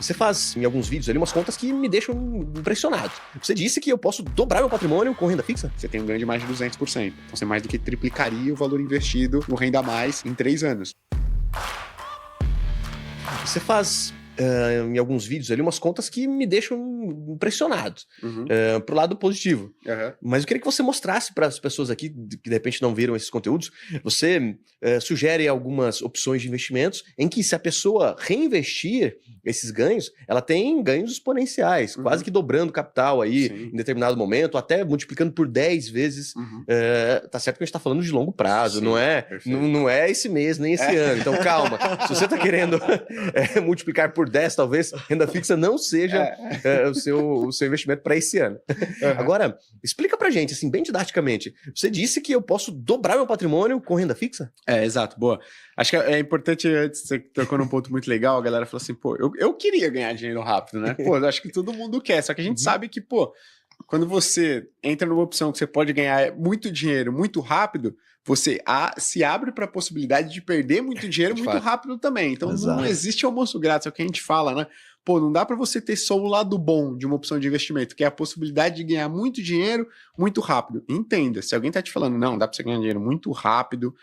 Você faz, em alguns vídeos ali, umas contas que me deixam impressionado. Você disse que eu posso dobrar meu patrimônio com renda fixa? Você tem um ganho de mais de 200%. Então você mais do que triplicaria o valor investido no Renda Mais em 3 anos. Você faz, em alguns vídeos ali, umas contas que me deixam impressionado. Pro lado positivo. Mas eu queria que você mostrasse para as pessoas aqui, que de repente não viram esses conteúdos, você sugere algumas opções de investimentos em que, se a pessoa reinvestir esses ganhos, ela tem ganhos exponenciais, quase que dobrando o capital aí em determinado momento, até multiplicando por 10 vezes. Tá certo que a gente tá falando de longo prazo, Sim, não é esse mês, nem esse ano. Então calma, se você tá querendo multiplicar por 10, talvez renda fixa não seja o seu investimento para esse ano. Agora, explica pra gente, assim, bem didaticamente, você disse que eu posso dobrar meu patrimônio com renda fixa? Exato, boa. Acho que é importante, antes, você tocou num ponto muito legal, a galera falou assim, pô, eu queria ganhar dinheiro rápido, né? Pô, acho que todo mundo quer, só que a gente sabe que, pô, quando você entra numa opção que você pode ganhar muito dinheiro muito rápido, você se abre para a possibilidade de perder muito dinheiro muito rápido também. Então não existe almoço grátis, é o que a gente fala, né? Pô, não dá para você ter só o lado bom de uma opção de investimento, que é a possibilidade de ganhar muito dinheiro muito rápido. Entenda, se alguém tá te falando, não, dá para você ganhar dinheiro muito rápido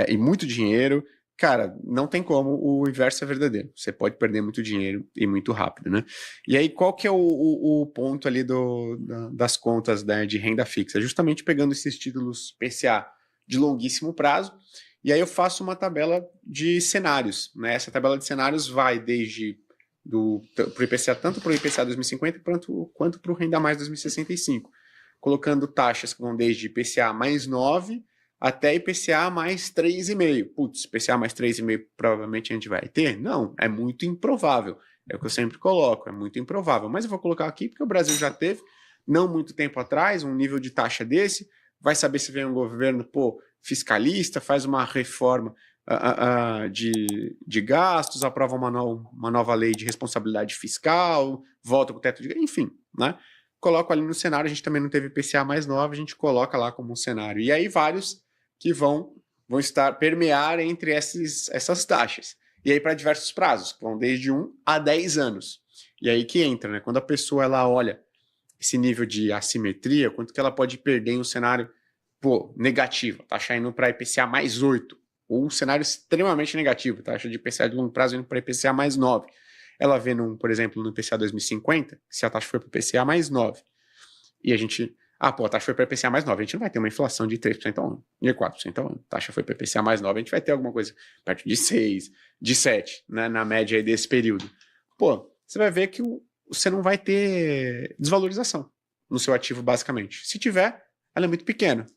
e muito dinheiro, cara, não tem como, o inverso é verdadeiro. Você pode perder muito dinheiro e muito rápido, né? E aí, qual que é o ponto ali das contas, né, de renda fixa? Justamente pegando esses títulos PCA de longuíssimo prazo, e aí eu faço uma tabela de cenários, né? Essa tabela de cenários vai desde pro IPCA, tanto para o IPCA 2050 quanto para o Renda Mais 2065, colocando taxas que vão desde IPCA mais 9 até IPCA mais 3,5. Putz, IPCA mais 3,5 provavelmente a gente vai ter? Não, é muito improvável. É o que eu sempre coloco, é muito improvável. Mas eu vou colocar aqui porque o Brasil já teve, não muito tempo atrás, um nível de taxa desse. Vai saber se vem um governo, fiscalista, faz uma reforma de gastos, aprova uma nova lei de responsabilidade fiscal, volta para o teto de... Enfim, né? Coloco ali no cenário, a gente também não teve IPCA mais 9, a gente coloca lá como um cenário. E aí vários que vão permear entre essas taxas. E aí para diversos prazos, que vão desde 1 a 10 anos. E aí que entra, né? Quando a pessoa ela olha esse nível de assimetria, quanto que ela pode perder em um cenário negativo, taxa indo para IPCA mais 8, ou um cenário extremamente negativo, taxa de IPCA de longo prazo indo para IPCA mais 9. Ela vê, por exemplo, no IPCA 2050, se a taxa for para IPCA mais 9, e a gente... a taxa foi para IPCA mais 9, a gente não vai ter uma inflação de 3% ao ano, de 4% ao ano. A taxa foi para IPCA mais 9, a gente vai ter alguma coisa perto de 6, de 7, né, na média aí desse período. Você vai ver que você não vai ter desvalorização no seu ativo, basicamente. Se tiver, ela é muito pequena.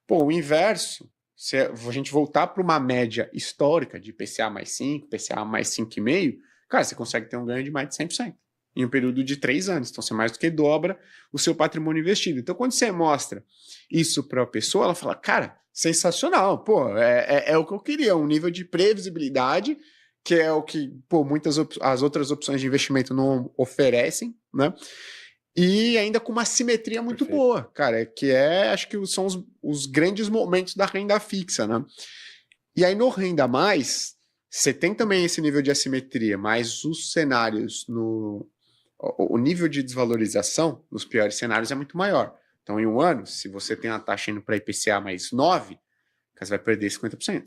O inverso, se a gente voltar para uma média histórica de IPCA mais 5, IPCA mais 5,5, cara, você consegue ter um ganho de mais de 100%. Em um período de 3 anos. Então, você mais do que dobra o seu patrimônio investido. Então, quando você mostra isso para a pessoa, ela fala, cara, sensacional, é o que eu queria, um nível de previsibilidade, que é o que, muitas as outras opções de investimento não oferecem, né? E ainda com uma simetria muito boa, cara, que acho que são os grandes momentos da renda fixa, né? E aí, no Renda Mais, você tem também esse nível de assimetria, mas os cenários o nível de desvalorização nos piores cenários é muito maior. Então, em um ano, se você tem uma taxa indo para IPCA mais 9, você vai perder 50%.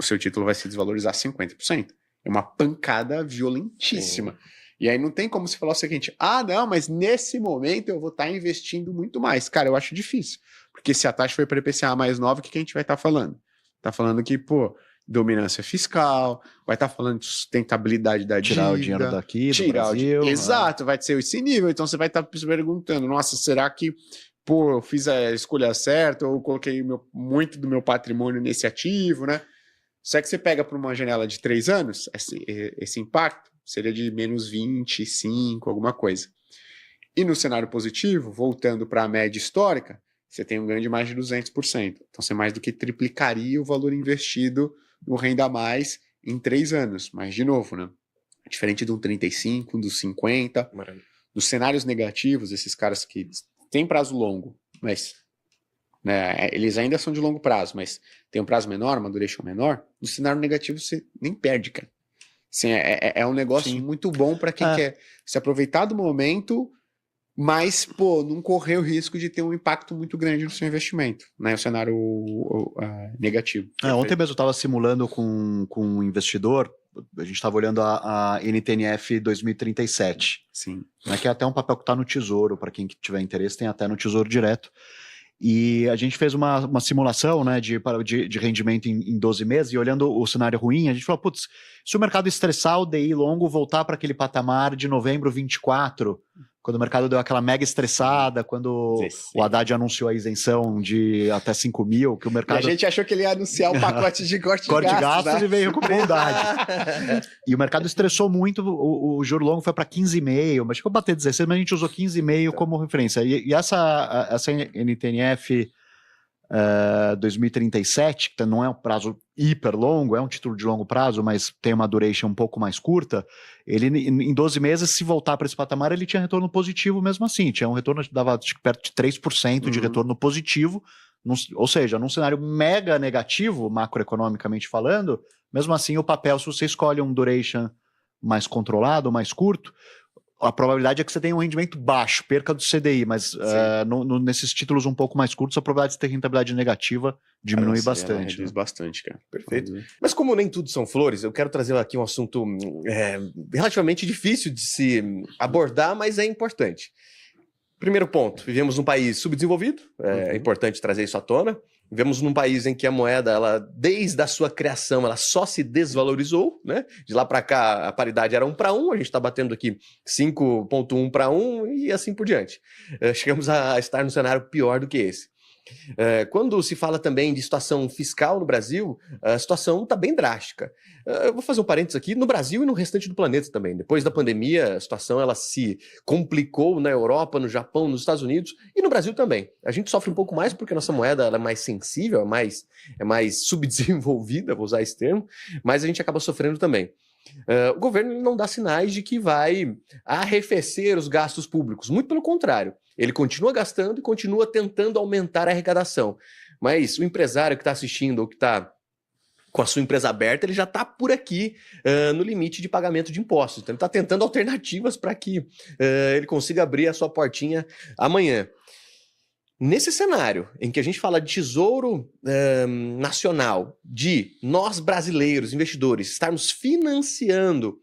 O seu título vai se desvalorizar 50%. É uma pancada violentíssima. E aí não tem como você falar o seguinte, não, mas nesse momento eu vou estar investindo muito mais. Cara, eu acho difícil. Porque se a taxa foi para IPCA mais 9, o que a gente vai estar falando? Está falando que, dominância fiscal, vai estar falando de sustentabilidade da dívida. Tirar o dinheiro daqui, do Brasil. Exato, vai ser esse nível. Então você vai estar se perguntando, nossa, será que eu fiz a escolha certa, ou eu coloquei muito do meu patrimônio nesse ativo, né? Só que você pega para uma janela de 3 anos, esse impacto seria de menos 25, alguma coisa. E no cenário positivo, voltando para a média histórica, você tem um ganho de mais de 200%. Então você mais do que triplicaria o valor investido no Renda Mais em 3 anos. Mas, de novo, né? Diferente de um 35, dos 50, Maravilha. Dos cenários negativos, esses caras que têm prazo longo, mas eles ainda são de longo prazo, mas tem um prazo menor, uma duration menor, no cenário negativo você nem perde, cara. Sim, é um negócio muito bom para quem quer se aproveitar do momento, mas, pô, não correr o risco de ter um impacto muito grande no seu investimento, né? O cenário negativo. Ontem mesmo eu estava simulando com um investidor, a gente estava olhando a NTNF 2037. Sim. Né, que é até um papel que está no Tesouro, para quem tiver interesse, tem até no Tesouro Direto. E a gente fez uma simulação, né, de rendimento em 12 meses, e olhando o cenário ruim, a gente falou, putz, se o mercado estressar o DI longo, voltar para aquele patamar de novembro 24, quando o mercado deu aquela mega estressada, quando o Haddad anunciou a isenção de até 5 mil, que o mercado... E a gente achou que ele ia anunciar um pacote de corte de gastos, né? E veio com bondade. E o mercado estressou muito, o juro longo foi para 15,5, mas chegou a bater 16, mas a gente usou 15,5 como referência. E essa NTNF 2037, que não é um prazo hiper longo, é um título de longo prazo, mas tem uma duration um pouco mais curta, ele em 12 meses, se voltar para esse patamar, ele tinha retorno positivo mesmo assim, tinha um retorno que dava perto de 3% de retorno positivo, ou seja, num cenário mega negativo, macroeconomicamente falando, mesmo assim o papel, se você escolhe um duration mais controlado, mais curto, a probabilidade é que você tenha um rendimento baixo, perca do CDI, mas nesses títulos um pouco mais curtos, a probabilidade de ter rentabilidade negativa diminui bastante. Reduz bastante, cara. Perfeito. Mas como nem tudo são flores, eu quero trazer aqui um assunto relativamente difícil de se abordar, mas é importante. Primeiro ponto, vivemos num país subdesenvolvido, é importante trazer isso à tona. Vivemos num país em que a moeda, ela, desde a sua criação, ela só se desvalorizou, né? De lá para cá, a paridade era 1 para 1, a gente está batendo aqui 5,1 para 1 e assim por diante. Chegamos a estar num cenário pior do que esse. Quando se fala também de situação fiscal no Brasil, a situação está bem drástica. Eu vou fazer um parênteses aqui, no Brasil e no restante do planeta também. Depois da pandemia, a situação ela se complicou na Europa, no Japão, nos Estados Unidos e no Brasil também. A gente sofre um pouco mais porque a nossa moeda ela é mais sensível, é mais subdesenvolvida, vou usar esse termo, mas a gente acaba sofrendo também. O governo não dá sinais de que vai arrefecer os gastos públicos, muito pelo contrário, ele continua gastando e continua tentando aumentar a arrecadação, mas o empresário que está assistindo ou que está com a sua empresa aberta, ele já está por aqui no limite de pagamento de impostos, então ele está tentando alternativas para que ele consiga abrir a sua portinha amanhã. Nesse cenário em que a gente fala de tesouro nacional, de nós brasileiros, investidores, estarmos financiando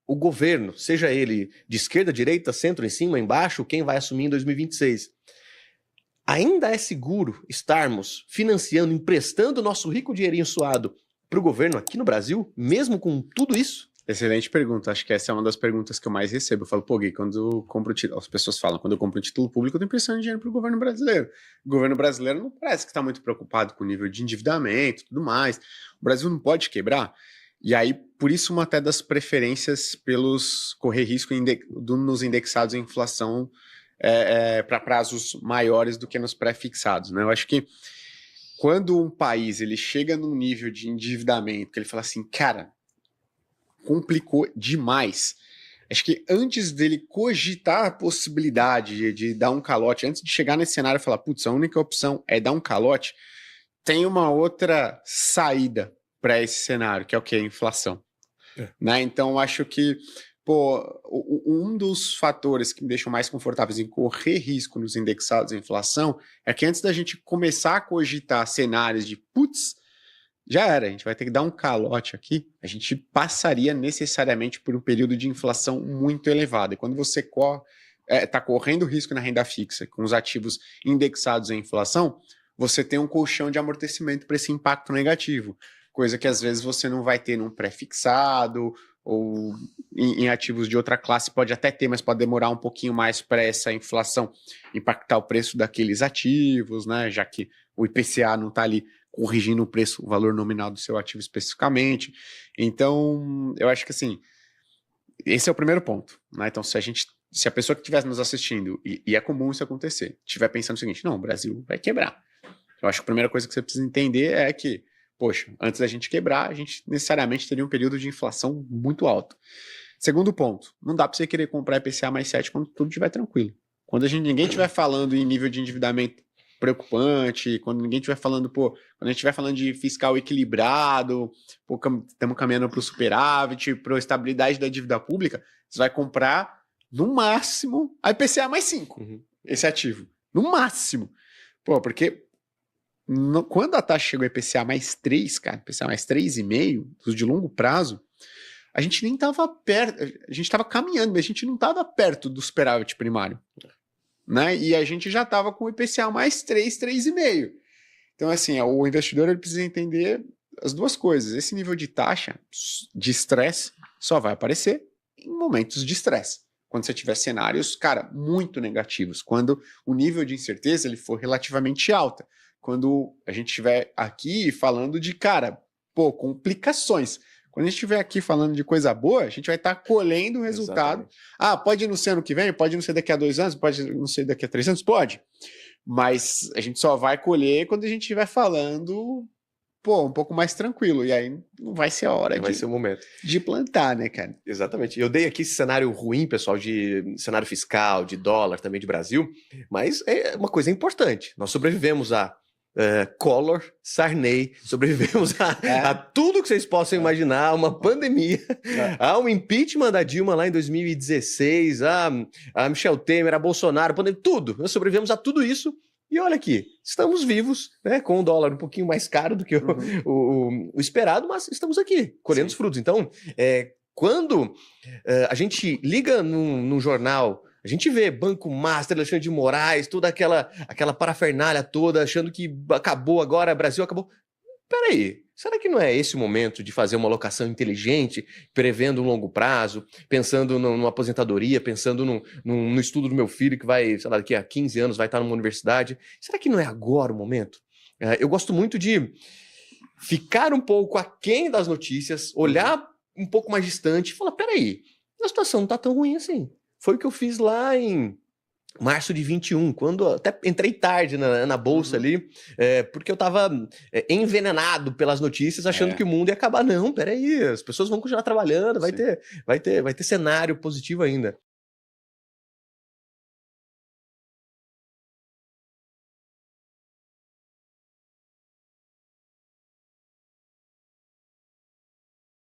o governo, seja ele de esquerda, direita, centro, em cima, embaixo, quem vai assumir em 2026, ainda é seguro estarmos financiando, emprestando o nosso rico dinheirinho suado para o governo aqui no Brasil, mesmo com tudo isso? Excelente pergunta, acho que essa é uma das perguntas que eu mais recebo. Eu falo, pô, Gui, quando eu compro título, as pessoas falam, quando eu compro um título público, eu tô emprestando dinheiro para o governo brasileiro. O governo brasileiro não parece que está muito preocupado com o nível de endividamento e tudo mais. O Brasil não pode quebrar. E aí, por isso, uma até das preferências pelos correr risco nos indexados em inflação para prazos maiores do que nos pré-fixados, né? Eu acho que quando um país ele chega num nível de endividamento que ele fala assim, cara, complicou demais. Acho que antes dele cogitar a possibilidade de dar um calote, antes de chegar nesse cenário e falar, putz, a única opção é dar um calote, tem uma outra saída para esse cenário, que é o que? A inflação. Né? Então, acho que um dos fatores que me deixam mais confortáveis em correr risco nos indexados à inflação é que antes da gente começar a cogitar cenários de, putz, já era, a gente vai ter que dar um calote aqui, a gente passaria necessariamente por um período de inflação muito elevado. E quando você está correndo risco na renda fixa, com os ativos indexados à inflação, você tem um colchão de amortecimento para esse impacto negativo, coisa que às vezes você não vai ter num pré-fixado ou em ativos de outra classe, pode até ter, mas pode demorar um pouquinho mais para essa inflação impactar o preço daqueles ativos, né? Já que o IPCA não está ali corrigindo o preço, o valor nominal do seu ativo especificamente. Então, eu acho que assim, esse é o primeiro ponto, né? Então, se a pessoa que estiver nos assistindo, e é comum isso acontecer, estiver pensando o seguinte, não, o Brasil vai quebrar. Eu acho que a primeira coisa que você precisa entender é que, poxa, antes da gente quebrar, a gente necessariamente teria um período de inflação muito alto. Segundo ponto, não dá para você querer comprar IPCA mais 7 quando tudo estiver tranquilo. Quando ninguém estiver falando em nível de endividamento preocupante, quando ninguém estiver falando, quando a gente estiver falando de fiscal equilibrado, estamos caminhando para o superávit, para a estabilidade da dívida pública, você vai comprar, no máximo, a IPCA mais 5, esse ativo. No máximo. Porque quando a taxa chegou a IPCA mais 3, cara, IPCA mais 3,5, os de longo prazo, a gente nem estava perto, a gente estava caminhando, mas a gente não estava perto do superávit primário. Né? E a gente já estava com o IPCA mais 3, 3,5. Então, assim, o investidor ele precisa entender as duas coisas. Esse nível de taxa de estresse só vai aparecer em momentos de estresse. Quando você tiver cenários, cara, muito negativos. Quando o nível de incerteza ele for relativamente alta. Quando a gente estiver aqui falando de, cara, complicações. Quando a gente estiver aqui falando de coisa boa, a gente vai estar colhendo o resultado. Exatamente. Pode não ser ano que vem, pode não ser daqui a 2 anos, pode não ser daqui a 3 anos, pode. Mas a gente só vai colher quando a gente estiver falando, um pouco mais tranquilo. E aí não vai ser a hora vai ser o momento de plantar, né, cara? Exatamente. Eu dei aqui esse cenário ruim, pessoal, de cenário fiscal, de dólar, também de Brasil, mas é uma coisa importante. Nós sobrevivemos a Collor, Sarney, sobrevivemos a tudo que vocês possam imaginar, uma pandemia, a um impeachment da Dilma lá em 2016, a Michel Temer, a Bolsonaro, pandemia, tudo. Nós sobrevivemos a tudo isso e olha aqui, estamos vivos, né, com o dólar um pouquinho mais caro do que o esperado, mas estamos aqui, colhendo os frutos. Então, quando a gente liga num jornal, a gente vê Banco Master, Alexandre de Moraes, toda aquela parafernália toda, achando que acabou agora, Brasil acabou. Peraí, será que não é esse o momento de fazer uma alocação inteligente, prevendo um longo prazo, pensando numa aposentadoria, pensando no estudo do meu filho que vai, sei lá, daqui a 15 anos vai estar numa universidade? Será que não é agora o momento? Eu gosto muito de ficar um pouco aquém das notícias, olhar um pouco mais distante e falar, peraí, a situação não está tão ruim assim. Foi o que eu fiz lá em março de 21, quando até entrei tarde na bolsa ali, porque eu estava envenenado pelas notícias, achando que o mundo ia acabar. Não, peraí, as pessoas vão continuar trabalhando, vai ter cenário positivo ainda.